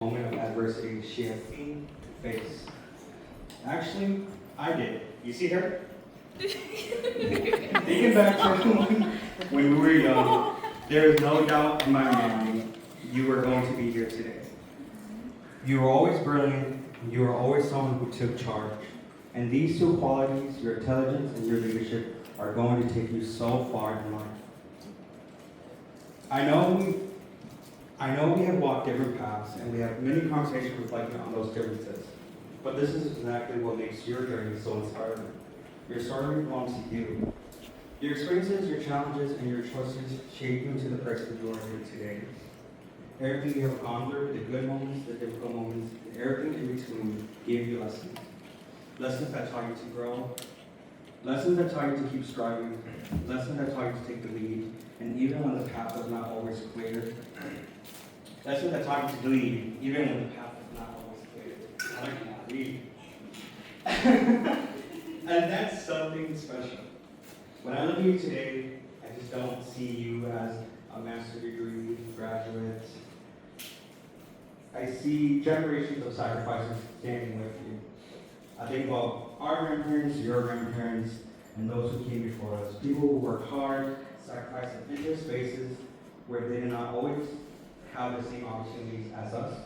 moment of adversity she has seen and faced. Actually, I did. You see her? Thinking back to when we were young, there is no doubt in my mind you were going to be here today. You were always brilliant, you were always someone who took charge. And these two qualities, your intelligence and your leadership, are going to take you so far in life. I know we have walked different paths, and we have many conversations reflecting on those differences. But this is exactly what makes your journey so inspiring. Your story belongs to you. Your experiences, your challenges, and your choices shape you into the person you are here today. Everything you have gone through, the good moments, the difficult moments, and everything in between gave you lessons. Lessons that taught you to grow. Lessons that taught you to keep striving. Lessons that taught you to take the lead. And even when the path was not always clear. Lessons that taught you to lead, even when the path was not always clear. I cannot read. And that's something special. When I look at you today, I just don't see you as a master's degree graduate. I see generations of sacrifices standing with you. I think about our grandparents, your grandparents, and those who came before us. People who worked hard, sacrificed and entered spaces where they did not always have the same opportunities as us.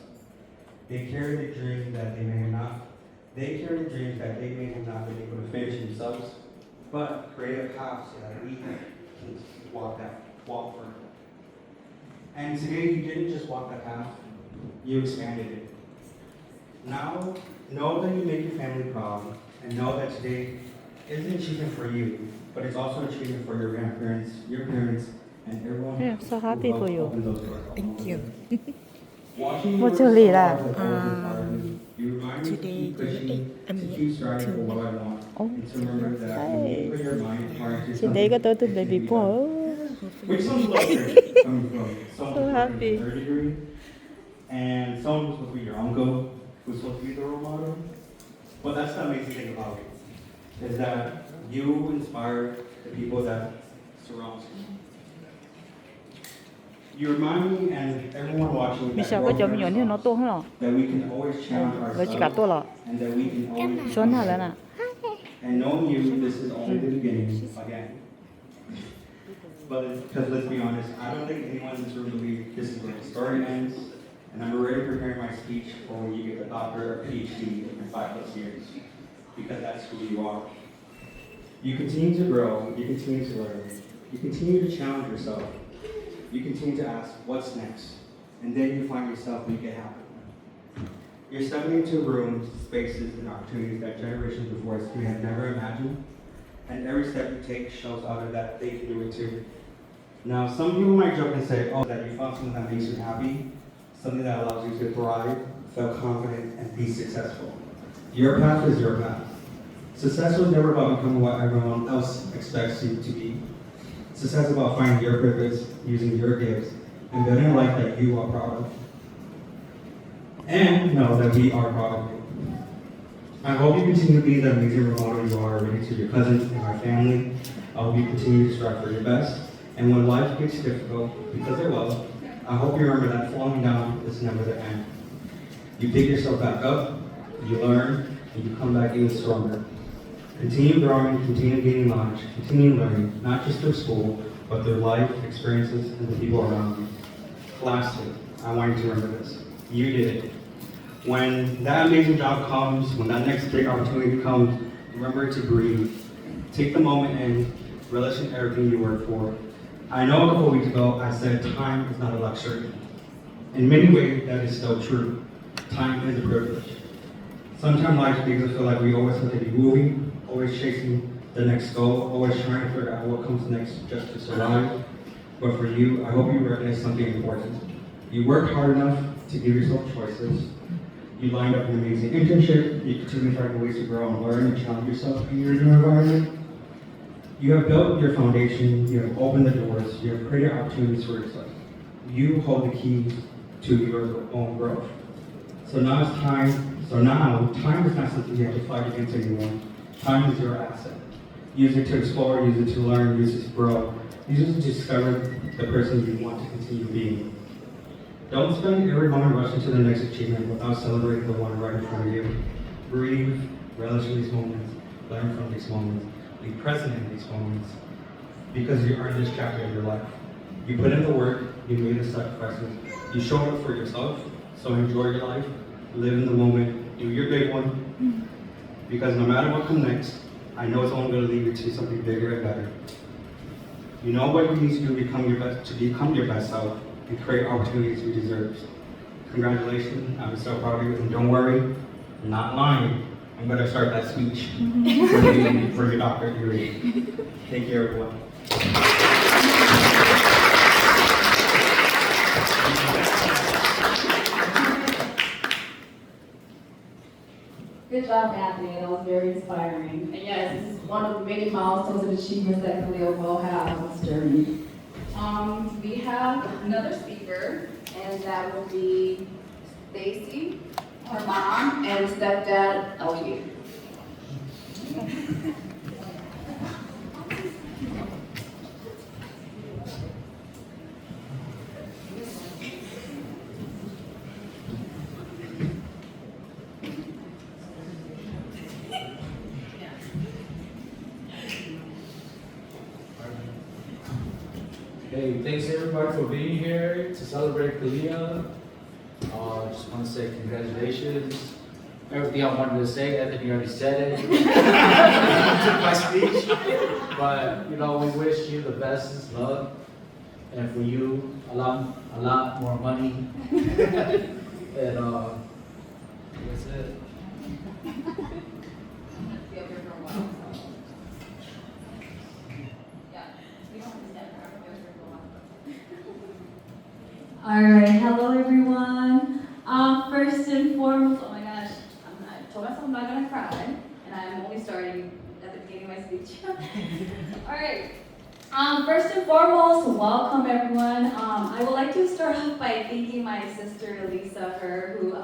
They carried the dreams that they may have not been able to finish themselves, but create a path so that we can walk further. And today you didn't just walk that path, you expanded it. Now, know that you make your family proud, and know that today is an achievement for you, but it's also an achievement for your grandparents, your parents, and everyone. Yeah, I'm so happy for you. Thank you. What's your lead at? Today, Oh, today got to the baby boy. Which sounds like coming from someone So who's happy. in third degree, and someone who's supposed to be your uncle, who's supposed to be the role model. But that's the amazing thing about it, is that you inspire the people that surround you. You remind me and everyone watching Bây that, giờ có chấm nhỏ như nó to hơn rồi. that we can always challenge Với chỉ cả to rồi. and that we can always Xuân hả lên à? And knowing you, this is only the beginning again. But because let's be honest, I don't think anyone in this room believes this is where the story ends. And I'm already preparing my speech for when you get a doctorate or PhD in 5+ years. Because that's who you are. You continue to grow, you continue to learn, you continue to challenge yourself. You continue to ask, what's next? And then you find yourself make it happen. You're stepping into rooms, spaces, and opportunities that generations before us we had never imagined. And every step you take shows others that they can do it too. Now, some people might joke and say, oh, that you found something that makes you happy, something that allows you to thrive, feel confident, and be successful. Your path is your path. Success was never about becoming what everyone else expects you to be. Success is about finding your purpose, using your gifts, and building a life that you are proud of. And know that we are proud of you. I hope you continue to be the amazing role model you are already to your cousins and our family. I hope you continue to strive for your best. And when life gets difficult, because it will, I hope you remember that falling down is never the end. You pick yourself back up, you learn, and you come back even stronger. Continue growing, continue gaining knowledge, continue learning, not just through school, but through life, experiences, and the people around you. Lastly, I want you to remember this. You did it. When that amazing job comes, when that next big opportunity comes, remember to breathe. Take the moment and relish in everything you work for. I know a couple weeks ago I said time is not a luxury. In many ways, that is still true. Time is a privilege. Sometimes life makes us feel like we always have to be moving, always chasing the next goal, always trying to figure out what comes next just to survive. But for you, I hope you recognize something important. You worked hard enough to give yourself choices. You lined up an amazing internship. You continue to find ways to grow and learn and challenge yourself in your new environment. You have built your foundation. You have opened the doors. You have created opportunities for yourself. You hold the key to your own growth. So now time is not something you have to fight against anymore. Time is your asset. Use it to explore, use it to learn, use it to grow. Use it to discover the person you want to continue being. Don't spend every moment rushing to the next achievement without celebrating the one right in front of you. Breathe, relish in these moments, learn from these moments, be present in these moments, because you earned this chapter of your life. You put in the work, you made the sacrifices, you showed up for yourself, so enjoy your life, live in the moment, do your big one, because no matter what comes next, I know it's only going to lead you to something bigger and better. You know what you need to do to become your best self and create opportunities you deserve. Congratulations, I'm so proud of you, and don't worry, I'm not lying. I'm going to start that speech for your doctorate degree. Thank you, everyone. Good job, Anthony. That was very inspiring. And yes, this is one of the many milestones and achievements that Kaliyah will have on this journey. We have another speaker, and that will be Stacy, her mom, and stepdad, Elliot. Hey, thanks everybody for being here to celebrate Kaliyah. Just want to say congratulations. Everything I wanted to say, Anthony already said it. Took my speech. But, we wish you the best of luck. And for you, a lot more money. And that's it. All right, hello everyone. First and foremost, oh my gosh, I told myself I'm not gonna cry, and I'm only starting at the beginning of my speech. All right. First and foremost, welcome everyone. I would like to start off by thanking my sister Lisa, who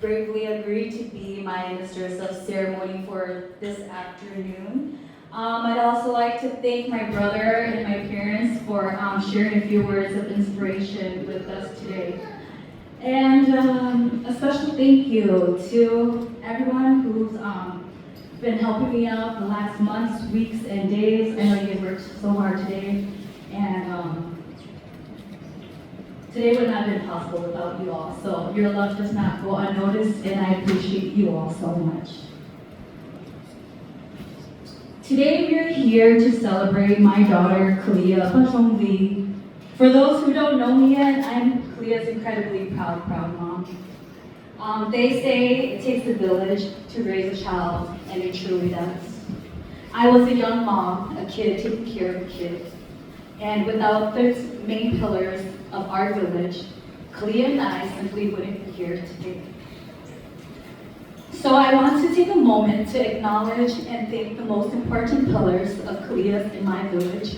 bravely agreed to be my mistress of ceremony for this afternoon. I'd also like to thank my brother and my parents for sharing a few words of inspiration with us today. And a special thank you to everyone who's been helping me out the last months, weeks, and days. I know you worked so hard today, and today would not have been possible without you all. So your love does not go unnoticed, and I appreciate you all so much. Today we are here to celebrate my daughter, Kaliyah Pachongli. For those who don't know me yet, I'm Kaliyah's incredibly proud mom. They say it takes a village to raise a child, and it truly does. I was a young mom, a kid taking care of a kid. And without the main pillars of our village, Kaliyah and I simply wouldn't be here today. So I want to take a moment to acknowledge and thank the most important pillars of Kaliyah in my village.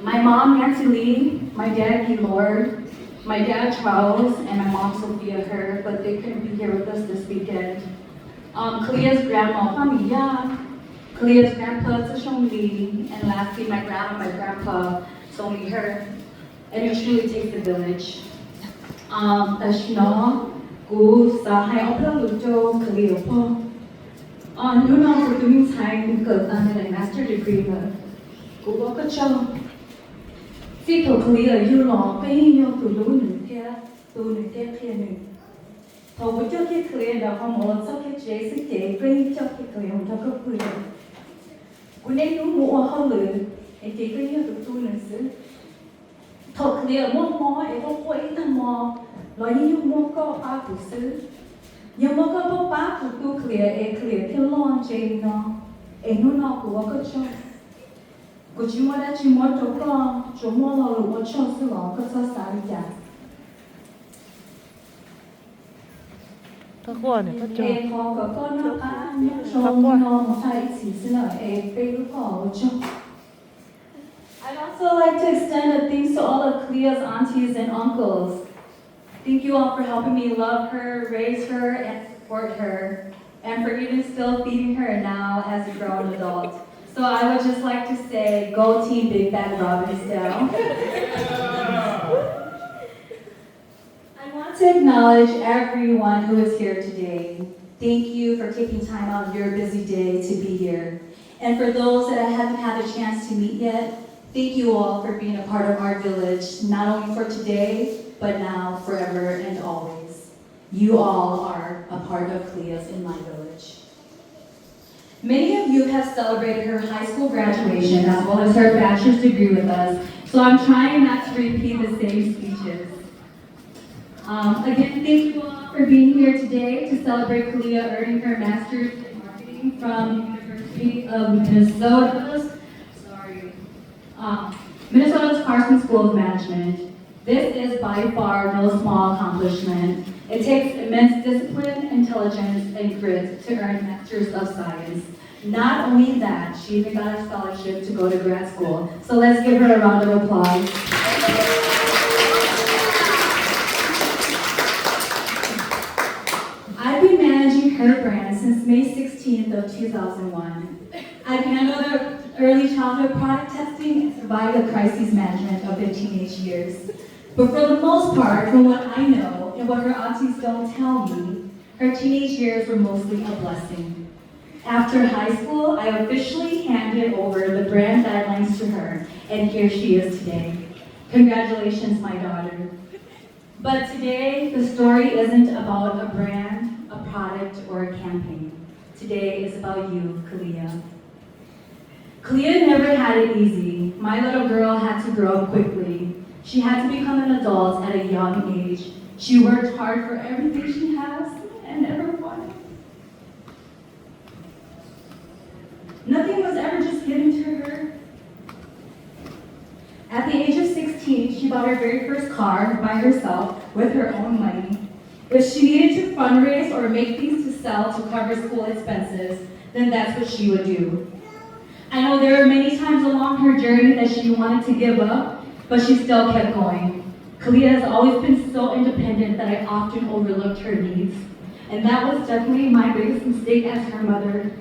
My mom, Nancy Lee, my dad, Gaylord, my dad, Charles, and my mom, Sophia Her, but they couldn't be here with us this weekend. Kaliyah's grandma, Kaliyah, Kaliyah's grandpa, Tashong Lee, and lastly, my grandma, my grandpa, Somi Her. And it truly takes a village. Cô sa hai ông đang lựa cho Kaliyah po. Nếu nào cô tụi mình sai cũng cỡ ta nên là master degree mà cô có cái cho. Khi thầu Kaliyah yêu nó cái nhau tụi lũ nửa kia nửa. Thầu với cho cái Kaliyah đó không một sao cái chế sức chế cái cho cái Kaliyah không cho cái cười. Cô nên đúng mua hơn lửa, em chỉ cái nhau tụi tôi nửa xứ. Thầu Kaliyah mò em không quay thằng mò. Nói như mua có ba của xứ, nhưng mà có ba của tôi Kaliyah thì lon chơi nó, nó của có cho, của chúng ta đã chỉ mua chúng mua là lúa cho xứ lọ có sao sao vậy? 他过呢，他叫。พอก็น้าป้าเนี่ยชมน้องมาใส่สีเสื้อไปรู้ก่อนจ้ะ I'd also like to extend a thanks to all of Kaliyah's aunties and uncles. Thank you all for helping me love her, raise her, and support her, and for even still feeding her now as a grown adult. So I would just like to say, go Team Big Bad Robin style. want to acknowledge everyone who is here today. Thank you for taking time out of your busy day to be here. And for those that I haven't had a chance to meet yet, thank you all for being a part of our village, not only for today, but now, forever, and always. You all are a part of Kaliyah's in my village. Many of you have celebrated her high school graduation as well as her bachelor's degree with us, so I'm trying not to repeat the same speeches. Again, thank you all for being here today to celebrate Kaliyah earning her master's in marketing from the University of Minnesota's Carson School of Management. This is by far no small accomplishment. It takes immense discipline, intelligence, and grit to earn a master's of science. Not only that, she even got a scholarship to go to grad school. So let's give her a round of applause. I've been managing her brand since May 16th of 2001. I've handled the early childhood product testing and survived the crisis management of the teenage years. But for the most part, from what I know and what her aunties don't tell me, her teenage years were mostly a blessing. After high school, I officially handed over the brand guidelines to her, and here she is today. Congratulations, my daughter. But today, the story isn't about a brand, a product, or a campaign. Today is about you, Kaliyah. Kaliyah never had it easy. My little girl had to grow up quickly. She had to become an adult at a young age. She worked hard for everything she has and never wanted. Nothing was ever just given to her. At the age of 16, she bought her very first car by herself with her own money. If she needed to fundraise or make things to sell to cover school expenses, then that's what she would do. I know there were many times along her journey that she wanted to give up, but she still kept going. Kaliyah has always been so independent that I often overlooked her needs. And that was definitely my biggest mistake as her mother.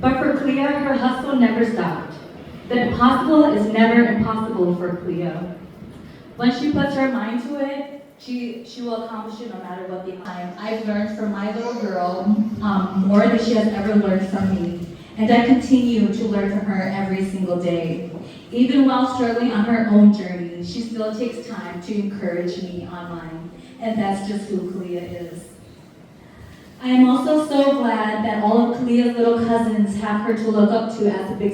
But for Kaliyah, her hustle never stopped. The impossible is never impossible for Kaliyah. When she puts her mind to it, she will accomplish it no matter what the time. I've learned from my little girl more than she has ever learned from me. And I continue to learn from her every single day. Even while struggling on her own journey, she still takes time to encourage me on mine. And that's just who Kaliyah is. I am also so glad that all of Kaliyah's little cousins have her to look up to as a big